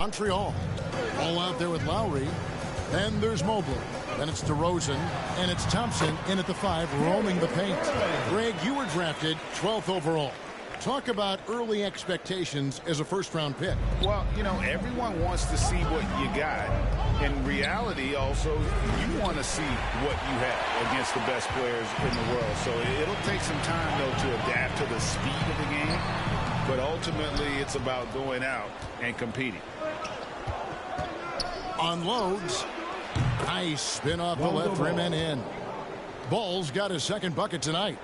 Montreal. All out there with Lowry. Then there's Mobley. Then it's DeRozan. And it's Thompson in at the 5, roaming the paint. Greg, you were drafted 12th overall. Talk about early expectations as a first-round pick. Well, you know, everyone wants to see what you got. In reality, also, you want to see what you have against the best players in the world. So it'll take some time, though, to adapt to the speed of the game. But ultimately, it's about going out and competing. Unloads. Nice spin off the left rim and in. Ball's got his second bucket tonight.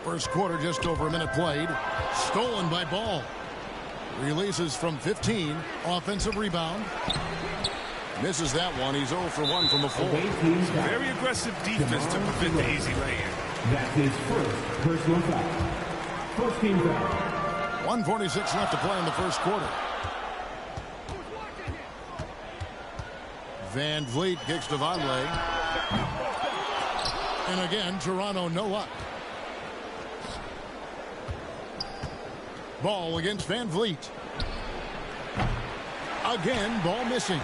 First quarter, just over a minute played. Stolen by Ball. Releases from 15. Offensive rebound. Misses that one. He's 0 for 1 from the floor. Very aggressive defense to prevent the easy lay-in. That's his first personal foul. First team foul. 1:46 left to play in the first quarter. Van Vliet kicks to Vonleh. And again, Toronto no luck. Ball against Van Vliet. Again, ball missing.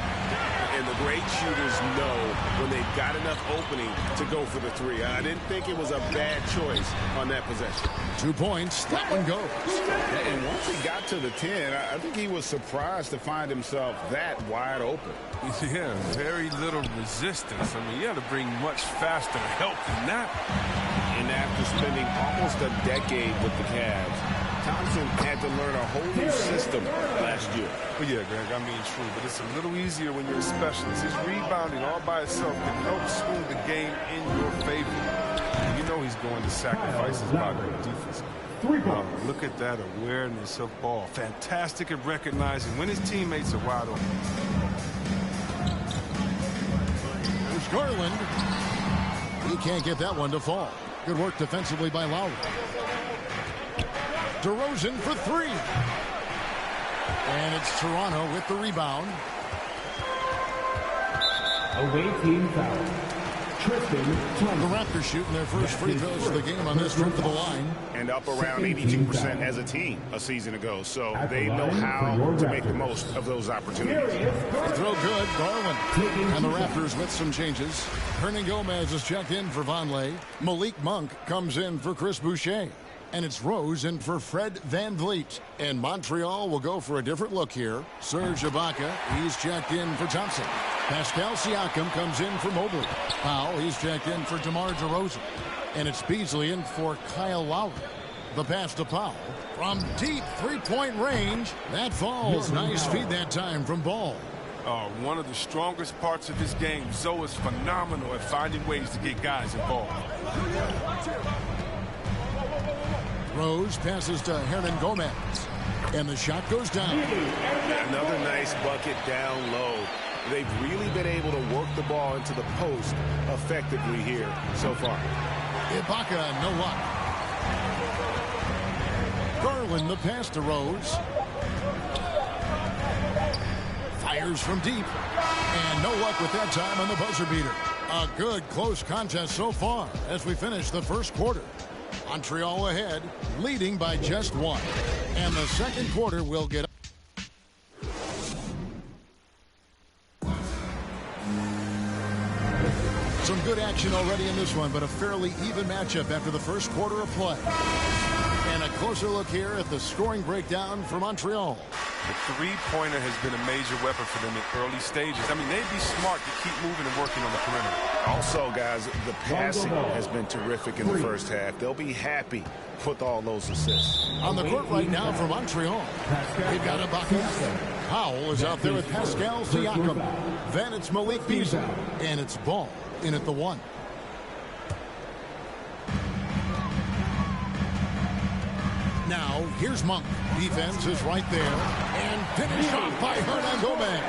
And the great shooters know when they've got enough opening to go for the three. I didn't think it was a bad choice on that possession. 2 points. That one goes. And once he got to the 10, I think he was surprised to find himself that wide open. Yeah, very little resistance. I mean, you had to bring much faster help than that. And after spending almost a decade with the Cavs, Thompson had to learn a whole new system last year. Well, yeah, Greg, I mean, true. But it's a little easier when you're a specialist. His rebounding all by itself can help swing the game in your favor. And you know he's going to sacrifice his body on defense. Look at that awareness of ball. Fantastic at recognizing when his teammates are wide open. There's Garland. He can't get that one to fall. Good work defensively by Lowry. DeRozan for 3. And it's Toronto with the rebound. Away team foul. The Raptors shooting their first free throws of the game on this trip to the line. And up around 82% as a team a season ago. So they know how to make the most of those opportunities. Throw good, Garland. And the Raptors with some changes. Hernan Gomez is checked in for Vonleh. Malik Monk comes in for Chris Boucher. And it's Rose in for Fred Van Vliet. And Montreal will go for a different look here. Serge Ibaka, he's checked in for Thompson. Pascal Siakam comes in for Mobley. Powell, he's checked in for DeMar DeRozan. And it's Beasley in for Kyle Lowry. The pass to Powell. From deep three-point range, that falls. Nice feed that time from Ball. One of the strongest parts of his game. Zoe is phenomenal at finding ways to get guys involved. Rose passes to Hernan Gomez. And the shot goes down. Another nice bucket down low. They've really been able to work the ball into the post effectively here so far. Ibaka, no luck. Garland, the pass to Rose. Fires from deep. And no luck with that time on the buzzer beater. A good close contest so far as we finish the first quarter. Montreal ahead, leading by just 1. And the second quarter will get some good action already in this one, but a fairly even matchup after the first quarter of play. And a closer look here at the scoring breakdown for Montreal. The three-pointer has been a major weapon for them in early stages. I mean, they'd be smart to keep moving and working on the perimeter. Also, guys, the passing has been terrific in the first half. They'll be happy with all those assists. On the court right now for Montreal, they've got Ibaka. Powell is out there with Pascal Siakam. Then it's Malik Beasley. And it's Ball in at the 1. Now, here's Monk. Defense is right there. And finished off by Hernan Gomez.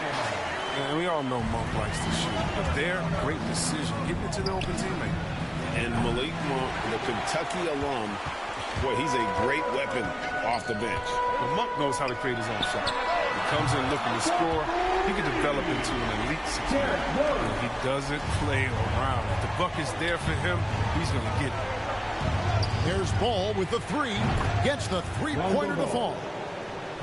And we all know Monk likes to shoot. But their great decision, getting it to the open teammate. And Malik Monk, the Kentucky alum, boy, he's a great weapon off the bench. But Monk knows how to create his own shot. He comes in looking to score. He can develop into an elite situation. And he doesn't play around. If the buck is there for him, he's going to get it. There's Ball with the 3. Gets the three-pointer to fall.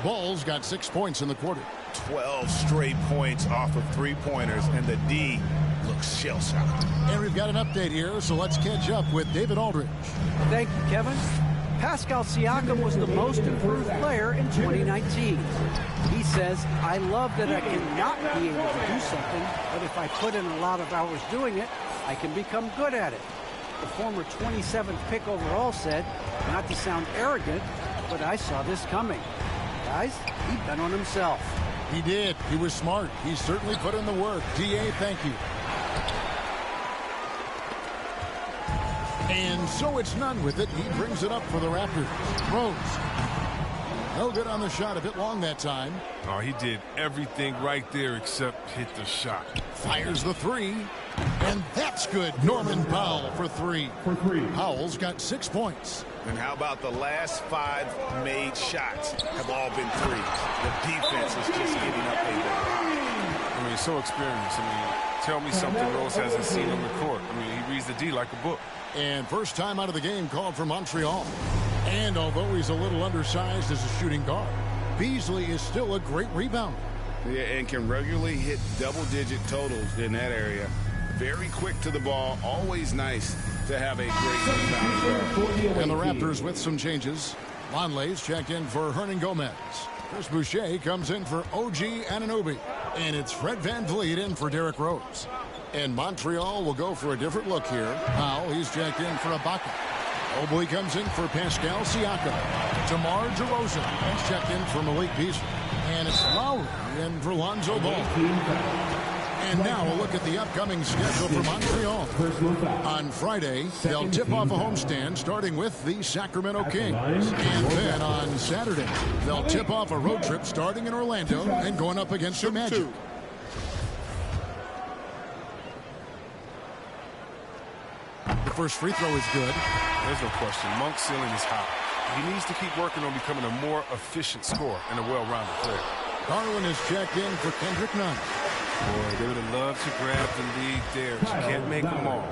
Ball's got 6 points in the quarter. 12 straight points off of three-pointers, and the D looks shell-shocked. And we've got an update here, so let's catch up with David Aldridge. Thank you, Kevin. Pascal Siakam was the most improved player in 2019. He says, I love that I cannot be able to do something, but if I put in a lot of hours doing it, I can become good at it. The former 27th pick overall said, not to sound arrogant, but I saw this coming. Guys, he bet on himself. He did. He was smart. He certainly put in the work. D.A., thank you. And so it's none with it. He brings it up for the Raptors. Rose. No good on the shot. A bit long that time. Oh, he did everything right there except hit the shot. Fires the three. And that's good. Norman Powell for three. Powell's got 6 points. And how about the last 5 made shots have all been threes? The defense is just getting up a bit. I mean, he's so experienced. I mean, tell me something Rose hasn't seen on the court. I mean, he reads the D like a book. And first time out of the game called for Montreal. And although he's a little undersized as a shooting guard, Beasley is still a great rebounder. Yeah, and can regularly hit double-digit totals in that area. Very quick to the ball. Always nice to have a great rebound. And the Raptors with some changes. Lonley's checked in for Hernan Gomez. Chris Boucher comes in for OG Anunoby. And it's Fred VanVleet in for Derrick Rose. And Montreal will go for a different look here. Powell, he's checked in for Ibaka. Mobley comes in for Pascal Siakam. DeMar DeRozan has checked in for Malik Beasley. And it's Lowry in for Lonzo Ball. And now a look at the upcoming schedule for Montreal. On Friday, they'll tip off a homestand starting with the Sacramento Kings. And then on Saturday, they'll tip off a road trip starting in Orlando and going up against the Magic. The first free throw is good. There's no question. Monk's ceiling is high. He needs to keep working on becoming a more efficient scorer and a well-rounded player. Garland is checked in for Kendrick Nunn. Boy, they would have loved to grab the lead there. But you can't make them all.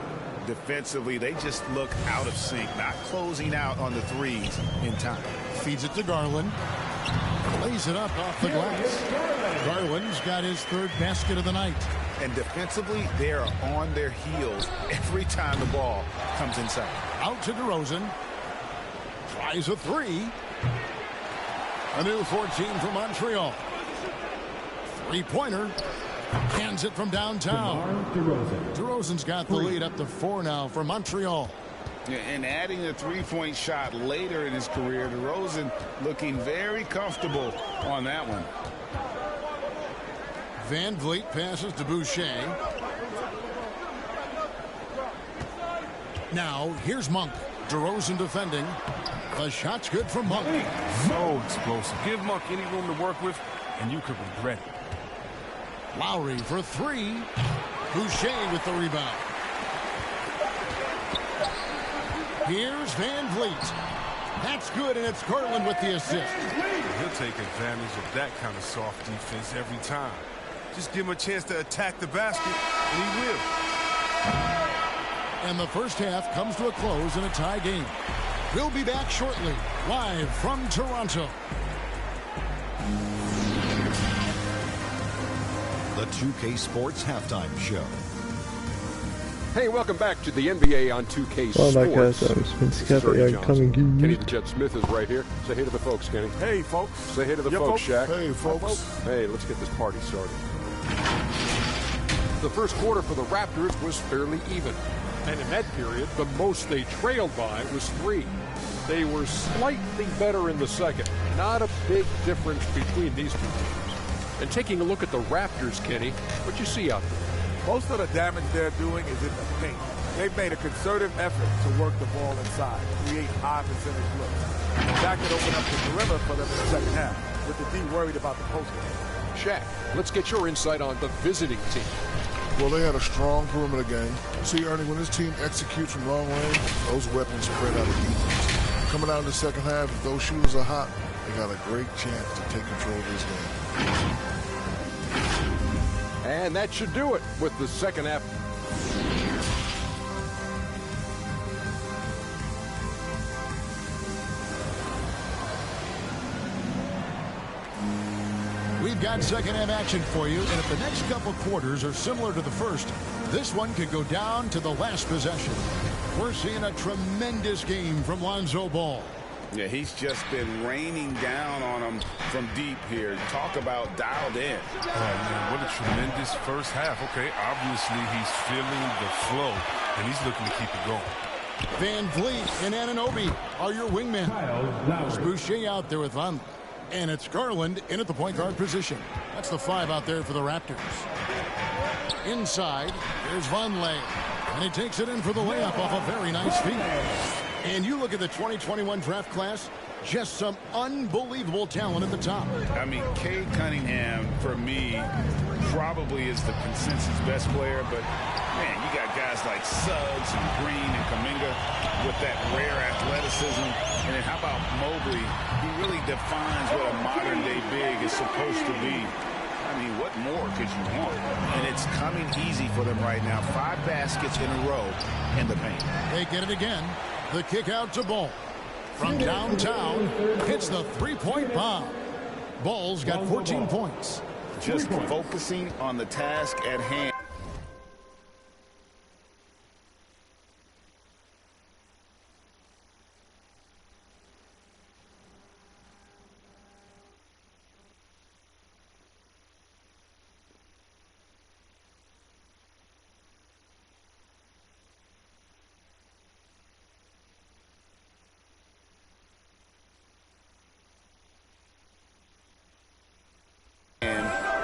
Defensively, they just look out of sync, not closing out on the threes in time. Feeds it to Garland. Lays it up off the glass. Garland's got his 3rd basket of the night. And defensively, they are on their heels every time the ball comes inside. Out to DeRozan. Tries a three. A new 14 for Montreal. Three-pointer. Hands it from downtown. DeRozan's got the lead up to 4 now for Montreal. And adding a three-point shot later in his career, DeRozan looking very comfortable on that one. VanVleet passes to Boucher. Now, here's Monk. DeRozan defending. The shot's good from Monk. So explosive. Give Monk any room to work with, and you could regret it. Lowry for 3. Boucher with the rebound. Here's VanVleet. That's good, and it's Garland with the assist. He'll take advantage of that kind of soft defense every time. Just give him a chance to attack the basket, and he will. And the first half comes to a close in a tie game. We'll be back shortly, live from Toronto. The 2K Sports Halftime Show. Hey, welcome back to the NBA on 2K Sports. Kenny the Jet Smith is right here. Say hey to the folks, Kenny. Hey, folks. Say hey to the folks, Shaq. Hey, folks. Hey, let's get this party started. The first quarter for the Raptors was fairly even. And in that period, the most they trailed by was 3. They were slightly better in the second. Not a big difference between these two teams. And taking a look at the Raptors, Kenny, what you see out there? Most of the damage they're doing is in the paint. They've made a concerted effort to work the ball inside, create high percentage looks. And that could open up the perimeter for them in the second half, with the D worried about the post game. Shaq, let's get your insight on the visiting team. Well, they had a strong perimeter game. See, Ernie, when this team executes from long range, those weapons spread out of defense. Coming out in the second half, if those shooters are hot, they got a great chance to take control of this game. And that should do it with the second half. we've got second half action for you, and if the next couple quarters are similar to the first, this one could go down to the last possession. We're seeing a tremendous game from Lonzo Ball. Yeah, he's just been raining down on them from deep here. Talk about dialed in. Oh, man, what a tremendous first half. Okay, obviously he's feeling the flow, and he's looking to keep it going. Van Vliet and Anunoby are your wingmen. There's Boucher out there with Vonleh. And it's Garland in at the point guard position. That's the 5 out there for the Raptors. Inside, there's Vonleh. And he takes it in for the layup off a very nice feed. And you look at the 2021 draft class, just some unbelievable talent at the top. I mean, Cade Cunningham, for me, probably is the consensus best player. But, man, you got guys like Suggs and Green and Kuminga with that rare athleticism. And then how about Mobley? He really defines what a modern-day big is supposed to be. I mean, what more could you want? And it's coming easy for them right now. 5 baskets in a row in the paint. They get it again. The kick out to Ball. From downtown, hits the three-point bomb. Ball's got 14 points. Just focusing on the task at hand.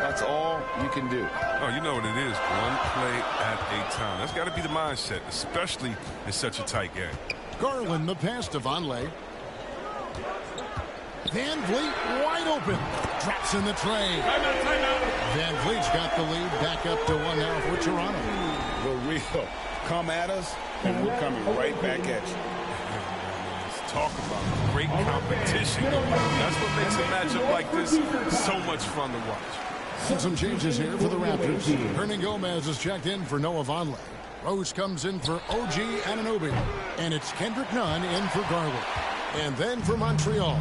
That's all you can do. Oh, you know what it is. One play at a time. That's got to be the mindset, especially in such a tight game. Garland, the pass to Vonleh. Van Vliet wide open. Drops in the tray. Van Vliet's got the lead. Back up to 1 now for Toronto. The real. Come at us, and we're coming right back at you. Talk about great competition. That's what makes a matchup like this so much fun to watch. Some changes here for the Raptors. Hernan Gomez is checked in for Noah Vonleh. Rose comes in for OG Anunoby. And it's Kendrick Nunn in for Garland. And then for Montreal,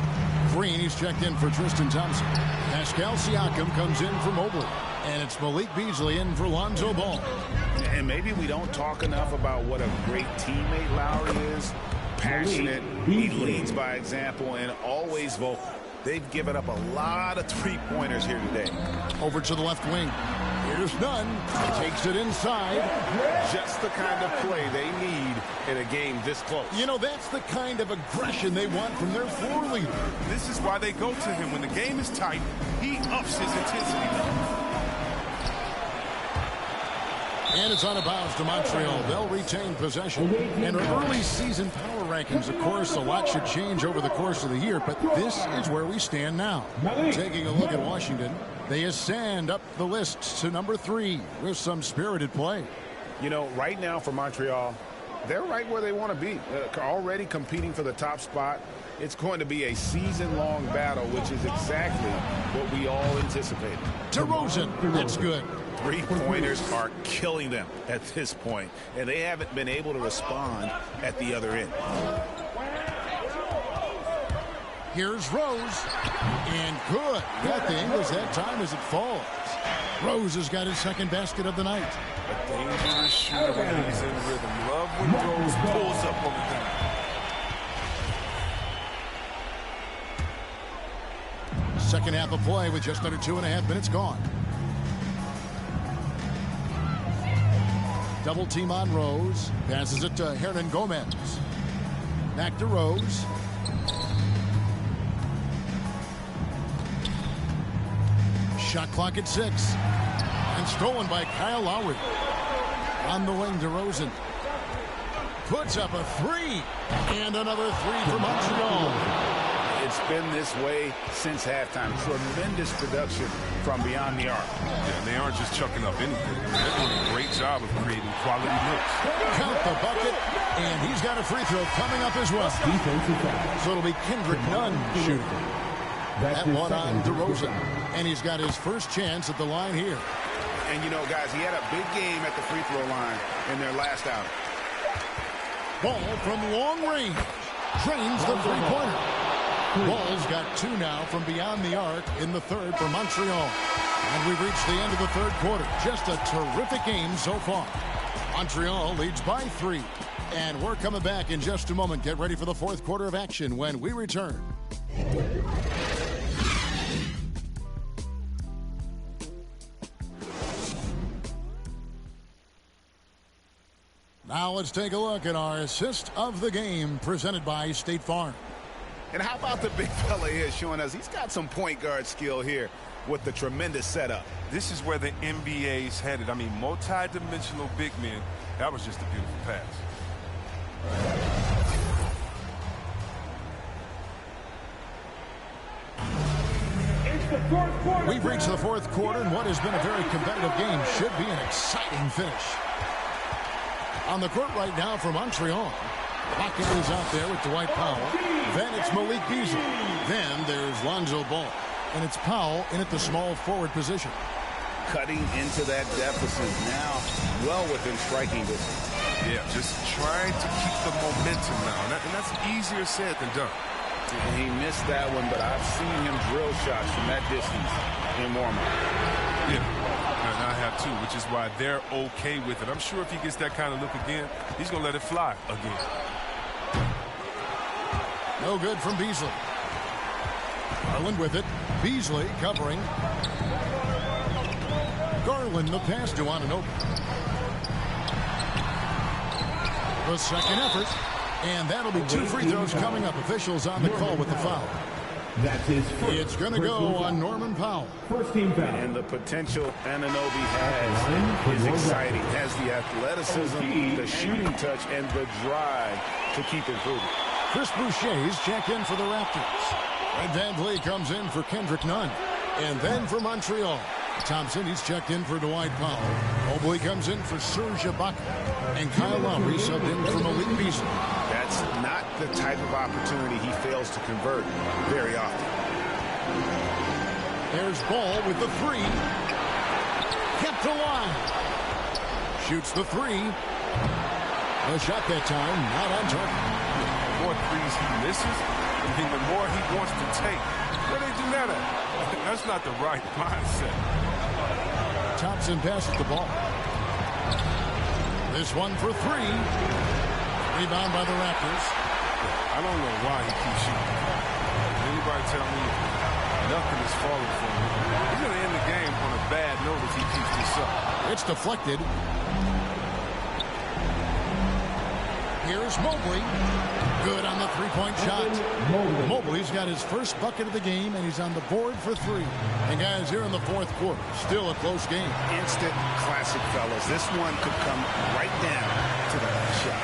Green, he's checked in for Tristan Thompson. Pascal Siakam comes in for Mobley. And it's Malik Beasley in for Lonzo Ball. And maybe we don't talk enough about what a great teammate Lowry is. Passionate, he leads by example, and always vocal. They've given up a lot of three-pointers here today. Over to the left wing. Here's Nunn. He takes it inside. Just the kind of play they need in a game this close. You know, that's the kind of aggression they want from their floor leader. This is why they go to him. When the game is tight, he ups his intensity. And it's on a bounce to Montreal. They'll retain possession. And our early season power rankings, of course, a lot should change over the course of the year, but this is where we stand now. Taking a look at Washington, they ascend up the list to number 3 with some spirited play. You know, right now for Montreal, they're right where they want to be. Already competing for the top spot. It's going to be a season-long battle, which is exactly what we all anticipated. DeRozan, that's good. Three-pointers are killing them at this point, and they haven't been able to respond at the other end. Here's Rose, and good. Got the English that time as it falls. Rose has got his second basket of the night. A dangerous shooter when he's in rhythm. Love when Rose pulls up on the dime. Second half of play with just under 2.5 minutes gone. Double team on Rose. Passes it to Hernan Gomez. Back to Rose. Shot clock at 6. And stolen by Kyle Lowry. On the wing, DeRozan. Puts up a 3. And another 3 for Montreal. It's been this way since halftime. Tremendous production from beyond the arc. Yeah, and they aren't just chucking up anything. They're doing a great job of creating quality looks. Count the bucket, and he's got a free throw coming up as well. So it'll be Kendrick Nunn shooting. That one on DeRozan. And he's got his first chance at the line here. And, you know, guys, he had a big game at the free throw line in their last outing. Ball from long range. Drains the three-pointer. Ball's got 2 now from beyond the arc in the third for Montreal. And we've reached the end of the third quarter. Just a terrific game so far. Montreal leads by 3. And we're coming back in just a moment. Get ready for the fourth quarter of action when we return. Now let's take a look at our assist of the game presented by State Farm. And how about the big fella here showing us he's got some point guard skill here with the tremendous setup. This is where the NBA's headed. I mean, multi-dimensional big men. That was just a beautiful pass. We've reached the fourth quarter, and what has been a very competitive game should be an exciting finish. On the court right now for Montreal. Pocket is out there with Dwight Powell. Then it's Malik Beasley. Then there's Lonzo Ball. And it's Powell in at the small forward position. Cutting into that deficit now, well within striking distance. Yeah, just trying to keep the momentum now. And that's easier said than done. And he missed that one, but I've seen him drill shots from that distance in warm-up. Yeah, and I have too, which is why they're okay with it. I'm sure if he gets that kind of look again, he's going to let it fly again. No good from Beasley. Garland with it. Beasley covering. Garland the pass to Anunoby. The second effort. And that'll be 2 free throws coming up. Officials on the call with the foul. That's his first. It's going to go on Norman Powell. First team foul. And the potential Anunoby has is exciting. Has the athleticism, the shooting touch, and the drive to keep improving. Chris Boucher's check in for the Raptors. Fred VanVleet comes in for Kendrick Nunn. And then for Montreal, Thompson, he's checked in for Dwight Powell. Mobley comes in for Serge Ibaka. And Kyle Lowry subbed in for Malik Beasley. That's not the type of opportunity he fails to convert very often. There's Ball with the 3. Kept alive. Shoots the 3. A shot that time, not on target. The more threes he misses, and the more he wants to take. Where they do that at? That's not the right mindset. Thompson passes the ball. This one for 3. Rebound by the Raptors. I don't know why he keeps shooting. Anybody tell me nothing is falling for him? He's going to end the game on a bad note if he keeps this up. It's deflected. Here's Mobley. Good on the three-point shot. Mobley's got his first bucket of the game, and he's on the board for 3. And guys, here in the fourth quarter, still a close game. Instant classic, fellas. This one could come right down to the last shot.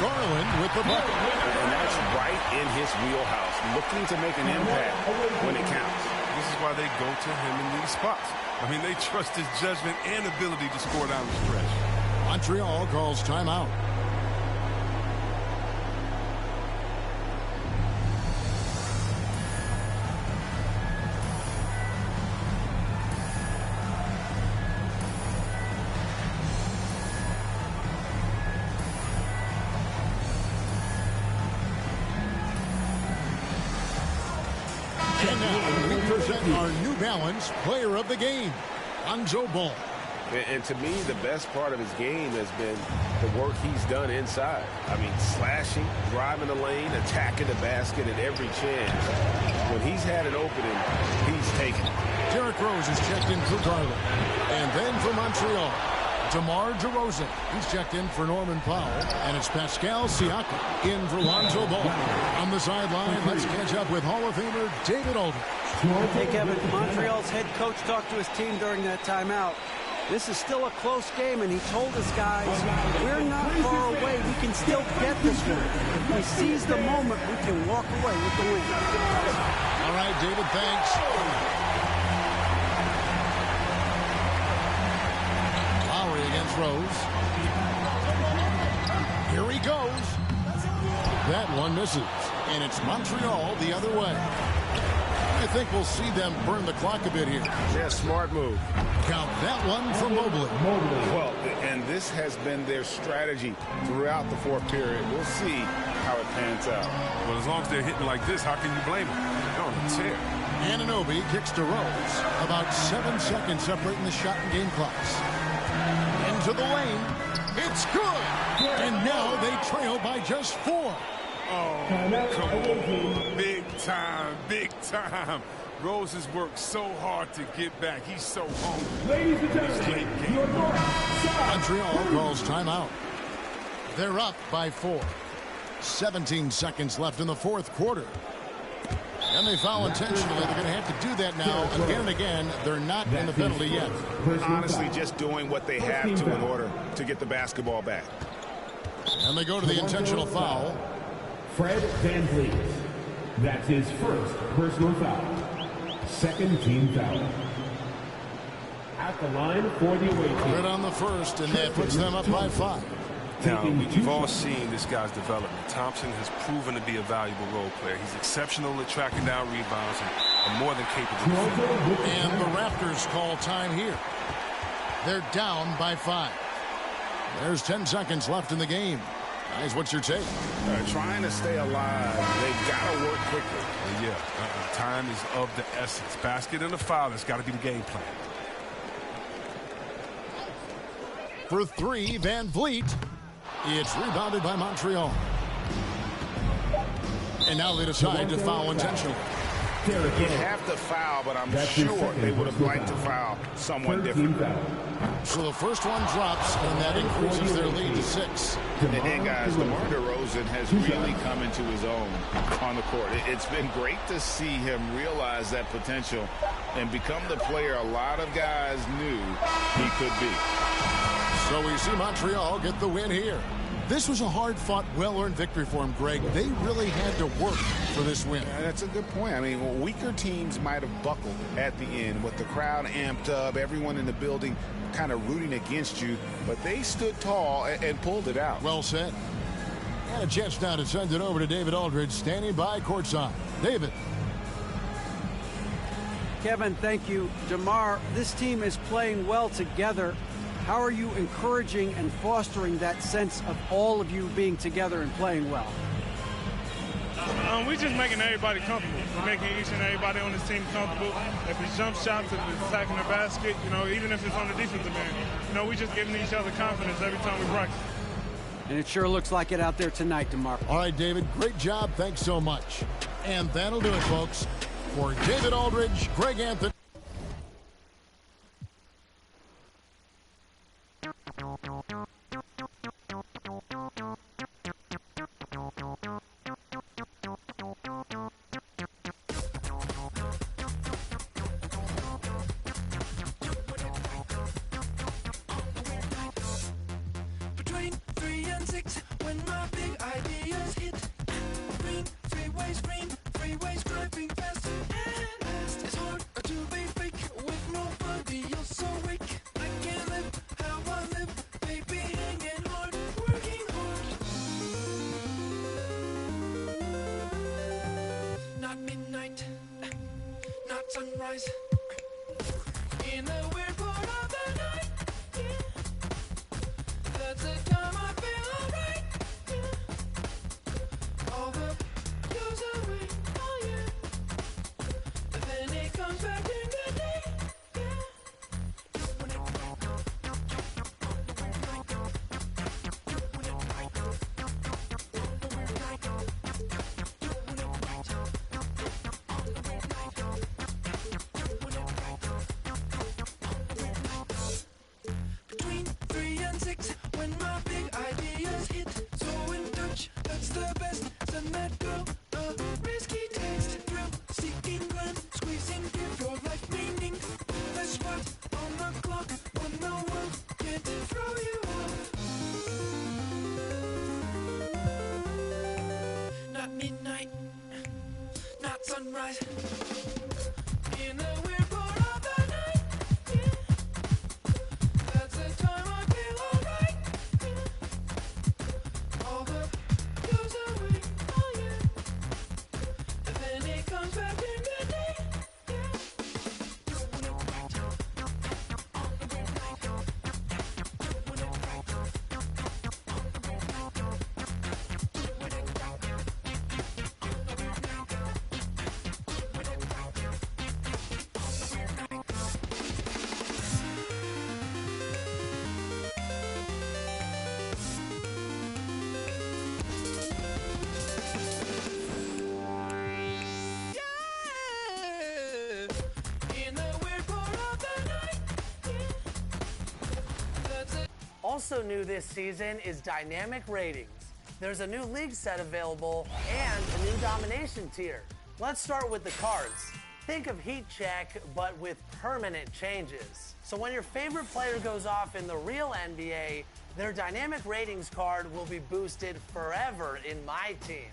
Garland with the bucket. And that's right in his wheelhouse, looking to make an impact when it counts. This is why they go to him in these spots. I mean, they trust his judgment and ability to score down the stretch. Montreal calls timeout. And now we present our New Balance player of the game, Lonzo Ball. And to me, the best part of his game has been the work he's done inside. I mean, slashing, driving the lane, attacking the basket at every chance. When he's had an opening, he's taken it. Derrick Rose is checked in for Garland. And then for Montreal, DeMar DeRozan. He's checked in for Norman Powell. And it's Pascal Siakam in for Lonzo Ball. On the sideline, let's catch up with Hall of Famer David Aldridge. Hey, Kevin, Montreal's head coach talked to his team during that timeout. This is still a close game, and he told us guys, we're not far away. We can still get this one. If we seize the moment, we can walk away with the win. All right, David, thanks. Lowry against Rose. Here he goes. That one misses, and it's Montreal the other way. I think we'll see them burn the clock a bit here. Yeah, smart move. Count that one for Mobley. Well, and this has been their strategy throughout the fourth period. We'll see how it pans out. Well, as long as they're hitting like this, how can you blame them? They're on a tear. Anunoby kicks to Rose. About 7 seconds separating the shot and game clocks. Into the lane. It's good. And now they trail by just 4. Oh, come on. Big time, big time. Rose has worked so hard to get back. He's so hungry. Ladies and gentlemen, Montreal calls timeout. They're up by 4. 17 seconds left in the fourth quarter. And they foul intentionally. They're going to have to do that now again and again. They're not in the penalty yet. Honestly, just doing what they have to in order to get the basketball back. And they go to the intentional foul. Fred VanVleet. That's his first personal foul. Second team foul. At the line for the away team. Good on the first, and that puts them up by 5. Now, we've all seen this guy's development. Thompson has proven to be a valuable role player. He's exceptional at tracking down rebounds and more than capable of shooting. And the Raptors call time here. They're down by 5. There's 10 seconds left in the game. Guys, what's your take? Trying to stay alive. They've got to work quickly. Time is of the essence. Basket and a foul. That's got to be the game plan. For 3, VanVleet. It's rebounded by Montreal. And now they decide to foul intentionally. You have to foul, but I'm sure they would have liked to foul someone different. So the first one drops, and that increases their lead to 6. And guys, DeMar DeRozan has really come into his own on the court. It's been great to see him realize that potential and become the player a lot of guys knew he could be. So we see Montreal get the win here. This was a hard-fought, well-earned victory for him, Greg. They really had to work for this win. Yeah, that's a good point. I mean, weaker teams might have buckled at the end with the crowd amped up, everyone in the building kind of rooting against you, but they stood tall and pulled it out. Well said. And a chance now to send it over to David Aldridge, standing by courtside. David. Kevin, thank you. DeMar, this team is playing well together. How are you encouraging and fostering that sense of all of you being together and playing well? We're just making everybody comfortable. We're making each and everybody on this team comfortable. If it's jump shots, if it's attacking the basket, even if it's on the defensive end, we just giving each other confidence every time we practice. And it sure looks like it out there tonight, DeMar. All right, David, great job. Thanks so much. And that'll do it, folks. For David Aldridge, Greg Anthony. Between 3 and 6, when my big ideas hit. Green, three ways driving fast and fast. It's hard to be fake with nobody else awake. I can't live how I live, baby. Also new this season is dynamic ratings. There's a new league set available and a new domination tier. Let's start with the cards. Think of Heat Check, but with permanent changes. So when your favorite player goes off in the real NBA, their dynamic ratings card will be boosted forever in my team.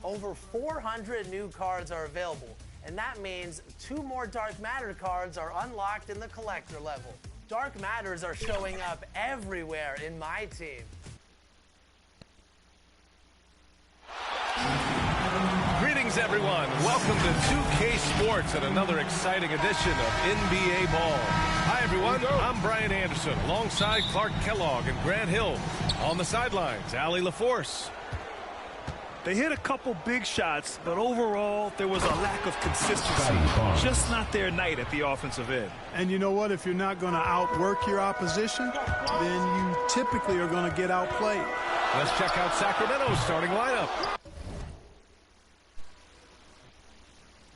Over 400 new cards are available, and that means 2 more Dark Matter cards are unlocked in the collector level. Dark Matters are showing up everywhere in my team. Greetings, everyone. Welcome to 2K Sports and another exciting edition of NBA Ball. Hi, everyone. I'm Brian Anderson, alongside Clark Kellogg and Grant Hill. On the sidelines, Allie LaForce. They hit a couple big shots, but overall, there was a lack of consistency. Just not their night at the offensive end. And you know what? If you're not going to outwork your opposition, then you typically are going to get outplayed. Let's check out Sacramento's starting lineup.